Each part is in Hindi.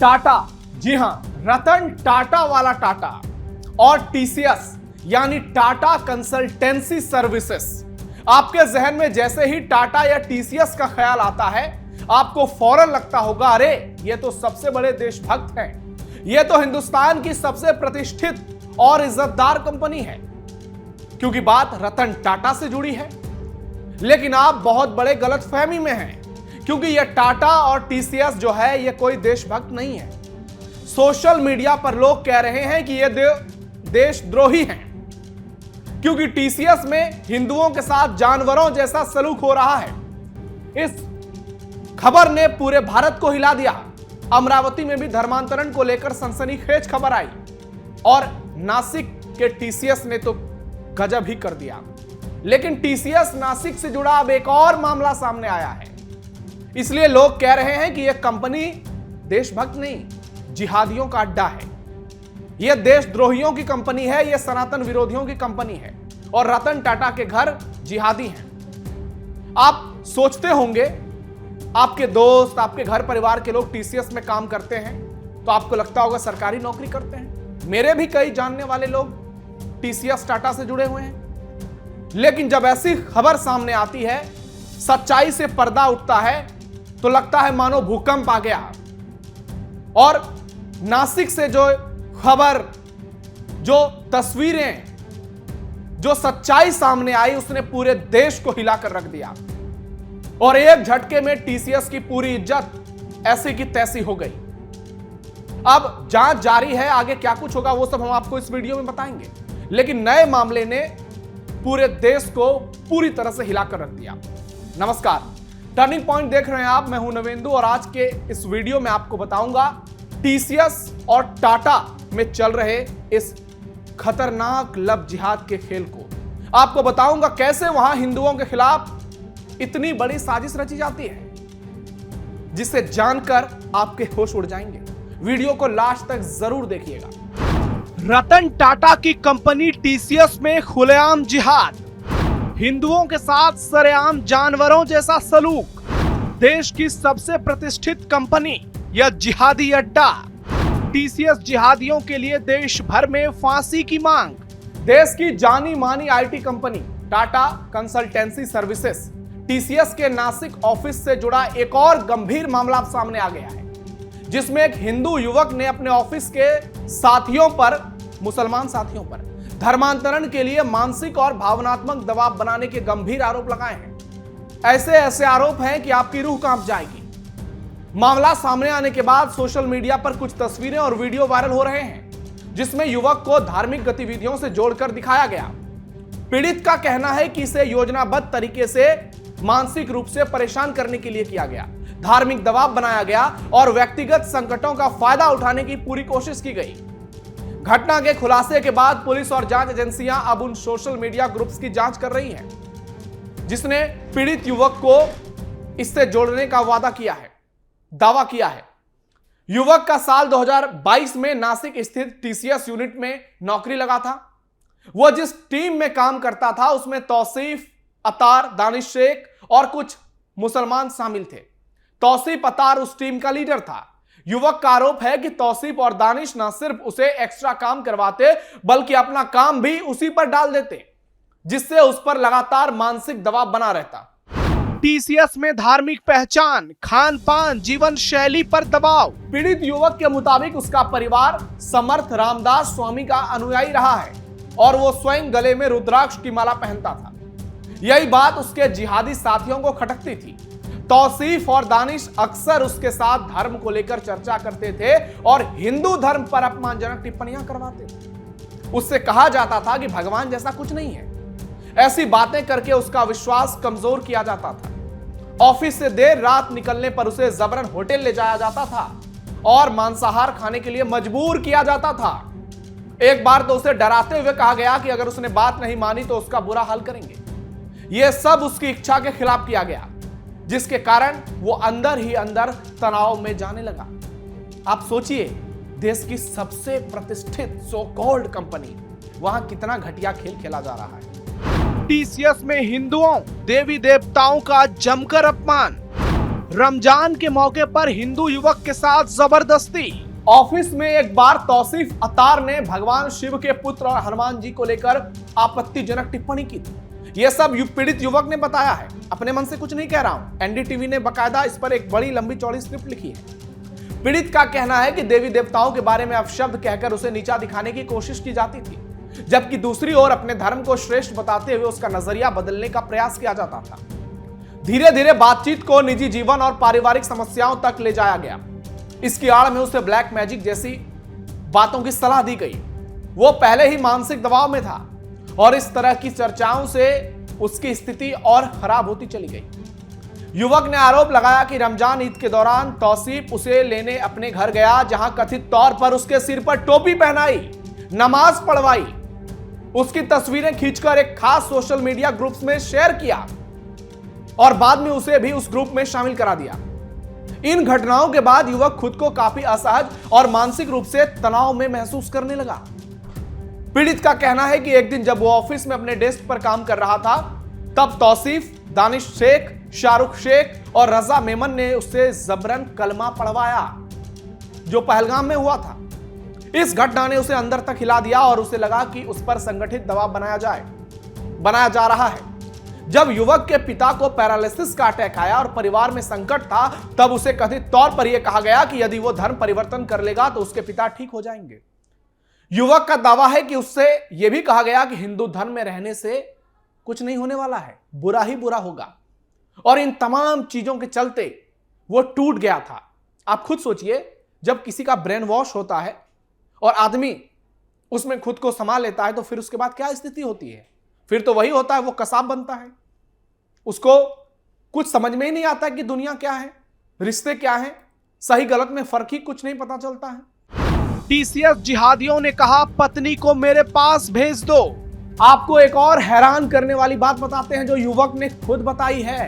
टाटा, जी हां, रतन टाटा वाला टाटा, और टीसीएस यानी टाटा कंसल्टेंसी सर्विसेज। आपके जहन में जैसे ही टाटा या टीसीएस का ख्याल आता है, आपको फौरन लगता होगा, अरे ये तो सबसे बड़े देशभक्त हैं, ये तो हिंदुस्तान की सबसे प्रतिष्ठित और इज्जतदार कंपनी है, क्योंकि बात रतन टाटा से जुड़ी है। लेकिन आप बहुत बड़े गलतफहमी में हैं, क्योंकि यह टाटा और टीसीएस जो है, यह कोई देशभक्त नहीं है। सोशल मीडिया पर लोग कह रहे हैं कि यह देशद्रोही हैं, क्योंकि टीसीएस में हिंदुओं के साथ जानवरों जैसा सलूक हो रहा है। इस खबर ने पूरे भारत को हिला दिया। अमरावती में भी धर्मांतरण को लेकर सनसनीखेज खबर आई, और नासिक के टीसीएस ने तो गजब ही कर दिया। लेकिन टीसीएस नासिक से जुड़ा अब एक और मामला सामने आया है। इसलिए लोग कह रहे हैं कि यह कंपनी देशभक्त नहीं, जिहादियों का अड्डा है। यह देशद्रोहियों की कंपनी है, यह सनातन विरोधियों की कंपनी है, और रतन टाटा के घर जिहादी हैं। आप सोचते होंगे, आपके दोस्त, आपके घर परिवार के लोग टीसीएस में काम करते हैं, तो आपको लगता होगा सरकारी नौकरी करते हैं। मेरे भी कई जानने वाले लोग टीसीएस टाटा से जुड़े हुए हैं। लेकिन जब ऐसी खबर सामने आती है, सच्चाई से पर्दा उठता है, तो लगता है मानो भूकंप आ गया। और नासिक से जो खबर, जो तस्वीरें, जो सच्चाई सामने आई, उसने पूरे देश को हिलाकर रख दिया, और एक झटके में टीसीएस की पूरी इज्जत ऐसी की तैसी हो गई। अब जांच जारी है, आगे क्या कुछ होगा वो सब हम आपको इस वीडियो में बताएंगे। लेकिन नए मामले ने पूरे देश को पूरी तरह से हिलाकर रख दिया। नमस्कार, टर्निंग पॉइंट देख रहे हैं आप, मैं हूं नवेंदु, और आज के इस वीडियो में आपको बताऊंगा टीसीएस और टाटा में चल रहे इस खतरनाक लव जिहाद के खेल को। आपको बताऊंगा कैसे वहां हिंदुओं के खिलाफ इतनी बड़ी साजिश रची जाती है, जिसे जानकर आपके होश उड़ जाएंगे। वीडियो को लास्ट तक जरूर देखिएगा। रतन टाटा की कंपनी टीसीएस में खुलेआम जिहाद, हिंदुओं के साथ सरेआम जानवरों जैसा सलूक, देश की सबसे प्रतिष्ठित कंपनी या जिहादी अड्डा। टीसीएस जिहादियों के लिए देश भर में फांसी की मांग। देश की जानी मानी IT company Tata consultancy services TCS के नासिक ऑफिस से जुड़ा एक और गंभीर मामला सामने आ गया है, जिसमें एक हिंदू युवक ने अपने ऑफिस के साथियों पर, मुसलमान साथियों पर, धर्मांतरण के लिए मानसिक और भावनात्मक दबाव बनाने के गंभीर आरोप लगाए हैं। ऐसे आरोप हैं कि आपकी रूह कांप जाएगी। मामला सामने आने के बाद सोशल मीडिया पर कुछ तस्वीरें और वीडियो वायरल हो रहे हैं, जिसमें युवक को धार्मिक गतिविधियों से जोड़कर दिखाया गया। पीड़ित का कहना है कि इसे योजनाबद्ध तरीके से मानसिक रूप से परेशान करने के लिए किया गया, धार्मिक दबाव बनाया गया और व्यक्तिगत संकटों का फायदा उठाने की पूरी कोशिश की गई। घटना के खुलासे के बाद पुलिस और जांच एजेंसियां अब उन सोशल मीडिया ग्रुप्स की जांच कर रही हैं, जिसने पीड़ित युवक को इससे जोड़ने का दावा किया है। युवक का साल 2022 में नासिक स्थित टीसीएस यूनिट में नौकरी लगा था। वह जिस टीम में काम करता था, उसमें तौसीफ, अतार, दानिश शेख और कुछ मुसलमान शामिल थे। तौसीफ अतार उस टीम का लीडर था। युवक का आरोप है कि तौसीफ और दानिश न सिर्फ उसे एक्स्ट्रा काम करवाते, बल्कि अपना काम भी उसी पर डाल देते, जिससे उस पर लगातार मानसिक दबाव बना रहता। टीसीएस में धार्मिक पहचान, खान पान, जीवन शैली पर दबाव। पीड़ित युवक के मुताबिक उसका परिवार समर्थ रामदास स्वामी का अनुयायी रहा है, और वो स्वयं गले में रुद्राक्ष की माला पहनता था। यही बात उसके जिहादी साथियों को खटकती थी। तौसीफ और दानिश अक्सर उसके साथ धर्म को लेकर चर्चा करते थे और हिंदू धर्म पर अपमानजनक टिप्पणियां करवाते थे। उससे कहा जाता था कि भगवान जैसा कुछ नहीं है। ऐसी बातें करके उसका विश्वास कमजोर किया जाता था। ऑफिस से देर रात निकलने पर उसे जबरन होटल ले जाया जाता था और मांसाहार खाने के लिए मजबूर किया जाता था। एक बार तो उसे डराते हुए कहा गया कि अगर उसने बात नहीं मानी तो उसका बुरा हाल करेंगे। यह सब उसकी इच्छा के खिलाफ किया गया, जिसके कारण वो अंदर ही अंदर तनाव में जाने लगा। आप सोचिए, देश की सबसे प्रतिष्ठित सो कॉल्ड कंपनी, वहां कितना घटिया खेल खेला जा रहा है। टीसीएस में हिंदुओं, देवी देवताओं का जमकर अपमान। रमजान के मौके पर हिंदू युवक के साथ जबरदस्ती। ऑफिस में एक बार तौसीफ अतार ने भगवान शिव के पुत्र और हनुमान जी को लेकर आपत्तिजनक टिप्पणी की थी। यह सब पीड़ित युवक ने बताया है, अपने मन से कुछ नहीं कह रहा हूं। एनडीटीवी ने बकायदा इस पर एक बड़ी लंबी चौड़ी स्क्रिप्ट लिखी है। पीड़ित का कहना है कि देवी देवताओं के बारे में अपशब्द कहकर उसे नीचा दिखाने की कोशिश की जाती थी, जबकि दूसरी ओर अपने धर्म को श्रेष्ठ बताते हुए उसका नजरिया बदलने का प्रयास किया जाता था। धीरे धीरे बातचीत को निजी जीवन और पारिवारिक समस्याओं तक ले जाया गया। इसकी आड़ में उसे ब्लैक मैजिक जैसी बातों की सलाह दी गई। वो पहले ही मानसिक दबाव में था और इस तरह की चर्चाओं से उसकी स्थिति और खराब होती चली गई। युवक ने आरोप लगाया कि रमजान ईद के दौरान तौसीफ उसे लेने अपने घर गया, जहां कथित तौर पर उसके सिर पर टोपी पहनाई, नमाज पढ़वाई, उसकी तस्वीरें खींचकर एक खास सोशल मीडिया ग्रुप्स में शेयर किया और बाद में उसे भी उस ग्रुप में शामिल करा दिया। इन घटनाओं के बाद युवक खुद को काफी असहज और मानसिक रूप से तनाव में महसूस करने लगा। पीड़ित का कहना है कि एक दिन जब वो ऑफिस में अपने डेस्क पर काम कर रहा था, तब तौसीफ, दानिश शेख, शाहरुख शेख और रजा मेमन ने उससे जबरन कलमा पढ़वाया, जो पहलगाम में हुआ था। इस घटना ने उसे अंदर तक हिला दिया और उसे लगा कि उस पर संगठित दबाव बनाया जा रहा है। जब युवक के पिता को पैरालिसिस का अटैक आया और परिवार में संकट था, तब उसे कथित तौर पर यह कहा गया कि यदि वो धर्म परिवर्तन कर लेगा तो उसके पिता ठीक हो जाएंगे। युवक का दावा है कि उससे यह भी कहा गया कि हिंदू धर्म में रहने से कुछ नहीं होने वाला है, बुरा ही बुरा होगा। और इन तमाम चीजों के चलते वो टूट गया था। आप खुद सोचिए, जब किसी का ब्रेन वॉश होता है और आदमी उसमें खुद को संभाल लेता है, तो फिर उसके बाद क्या स्थिति होती है? फिर तो वही होता है, वो कसाब बनता है। उसको कुछ समझ में ही नहीं आता कि दुनिया क्या है, रिश्ते क्या है, सही गलत में फर्क ही कुछ नहीं पता चलता है। टीसीएस जिहादियों ने कहा, पत्नी को मेरे पास भेज दो। आपको एक और हैरान करने वाली बात बताते हैं जो युवक ने खुद बताई है।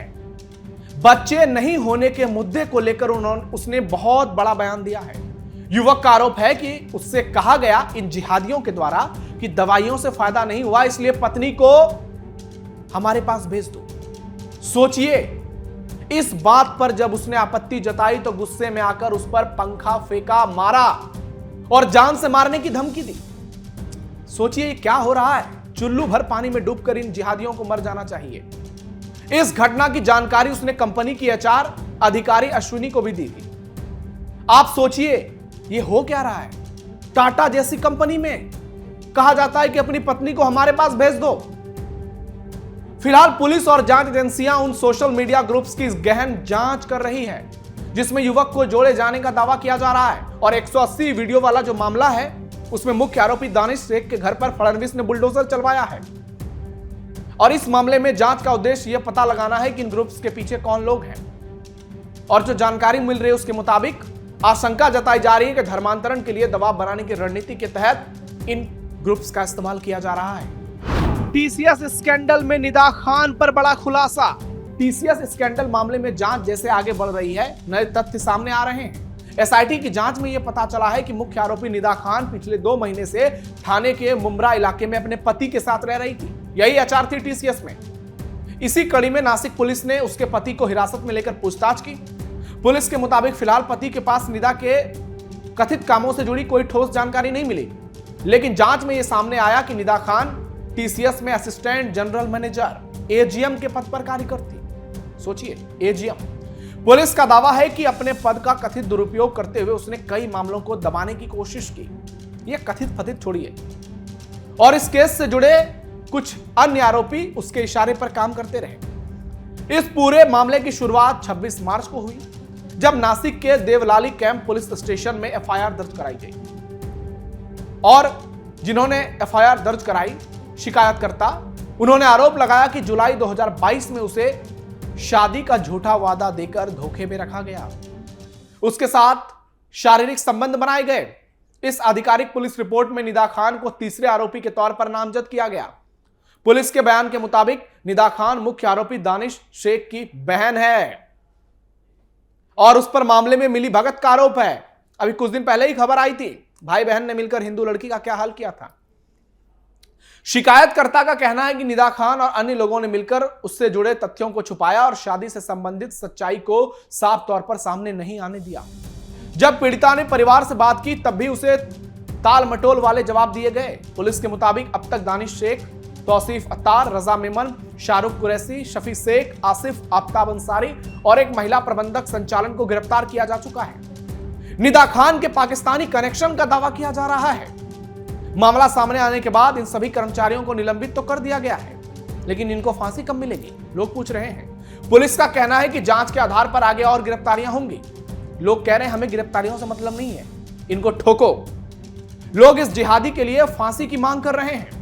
बच्चे नहीं होने के मुद्दे को लेकर उसने बहुत बड़ा बयान दिया है। युवक का आरोप है कि उससे कहा गया इन जिहादियों के द्वारा कि दवाइयों से फायदा नहीं हुआ, इसलिए पत्नी को हमारे पास भेज दो। सोचिए, इस बात पर जब उसने आपत्ति जताई तो गुस्से में आकर उस पर पंखा फेंका, मारा और जान से मारने की धमकी दी। सोचिए क्या हो रहा है। चुल्लू भर पानी में डूबकर इन जिहादियों को मर जाना चाहिए। इस घटना की जानकारी उसने कंपनी की एचआर अधिकारी अश्विनी को भी दी थी। आप सोचिए ये हो क्या रहा है। टाटा जैसी कंपनी में कहा जाता है कि अपनी पत्नी को हमारे पास भेज दो। फिलहाल पुलिस और जांच एजेंसियां उन सोशल मीडिया ग्रुप्स की गहन जांच कर रही है जिसमें युवक को जोड़े जाने का दावा किया जा रहा है। और 180 वीडियो वाला जो मामला है, उसमें मुख्य आरोपी दानिश शेख के घर पर फडणवीस ने बुलडोजर चलवाया है। और इस मामले में जांच का उद्देश्य यह पता लगाना है कि इन ग्रुप्स के पीछे कौन लोग हैं। और जो जानकारी मिल रही है उसके मुताबिक आशंका जताई जा रही है कि धर्मांतरण के लिए दबाव बनाने की रणनीति के तहत इन ग्रुप्स का इस्तेमाल किया जा रहा है। टीसीएस स्कैंडल में निदा खान पर बड़ा खुलासा। टीसीएस स्कैंडल मामले में जांच जैसे आगे बढ़ रही है, नए तथ्य सामने आ रहे हैं। एसआईटी की जांच में यह पता चला है कि मुख्य आरोपी निदा खान पिछले 2 महीने से थाने के मुमरा इलाके में अपने पति के साथ रह रही थी। यही एचआर थी टीसीएस में। इसी कड़ी में नासिक पुलिस ने उसके पति को हिरासत में लेकर पूछताछ की। पुलिस के मुताबिक फिलहाल पति के पास निदा के कथित कामों से जुड़ी कोई ठोस जानकारी नहीं मिली, लेकिन जांच में यह सामने आया कि निदा खान टीसीएस में असिस्टेंट जनरल मैनेजर एजीएम के पद पर कार्य करती। सोचिए, एजीएम। पुलिस का दावा है कि अपने पद का कथित दुरुपयोग करते हुए उसने कई मामलों को दबाने की कोशिश की। यह कथित फथित छोड़िए, और इस केस से जुड़े कुछ अन्य आरोपी उसके इशारे पर काम करते रहे। इस पूरे मामले की शुरुआत 26 मार्च को हुई, जब नासिक के देवलाली कैंप पुलिस स्टेशन में एफआईआर दर्ज कराई गई। और जिन्होंने एफआईआर दर्ज कराई, शिकायतकर्ता, उन्होंने आरोप लगाया कि जुलाई 2022 में उसे शादी का झूठा वादा देकर धोखे में रखा गया, उसके साथ शारीरिक संबंध बनाए गए। इस आधिकारिक पुलिस रिपोर्ट में निदा खान को तीसरे आरोपी के तौर पर नामजद किया गया। पुलिस के बयान के मुताबिक निदा खान मुख्य आरोपी दानिश शेख की बहन है और उस पर मामले में मिली भगत का आरोप है। अभी कुछ दिन पहले ही खबर आई थी, भाई बहन ने मिलकर हिंदू लड़की का क्या हाल किया था। शिकायतकर्ता का कहना है कि निदा खान और अन्य लोगों ने मिलकर उससे जुड़े तथ्यों को छुपाया और शादी से संबंधित सच्चाई को साफ तौर पर सामने नहीं आने दिया। जब पीड़िता ने परिवार से बात की तब भी उसे ताल मटोल वाले जवाब दिए गए। पुलिस के मुताबिक अब तक दानिश शेख, तौसीफ अत्तार, रजा मेमन, शाहरुख कुरैशी, शफी शेख, आसिफ, आफ्ताब अंसारी और एक महिला प्रबंधक संचालन को गिरफ्तार किया जा चुका है। निदा खान के पाकिस्तानी कनेक्शन का दावा किया जा रहा है। मामला सामने आने के बाद इन सभी कर्मचारियों को निलंबित तो कर दिया गया है, लेकिन इनको फांसी कब मिलेगी, लोग पूछ रहे हैं। पुलिस का कहना है कि जांच के आधार पर आगे और गिरफ्तारियां होंगी। लोग कह रहे हैं हमें गिरफ्तारियों से मतलब नहीं है, इनको ठोको। लोग इस जिहादी के लिए फांसी की मांग कर रहे हैं।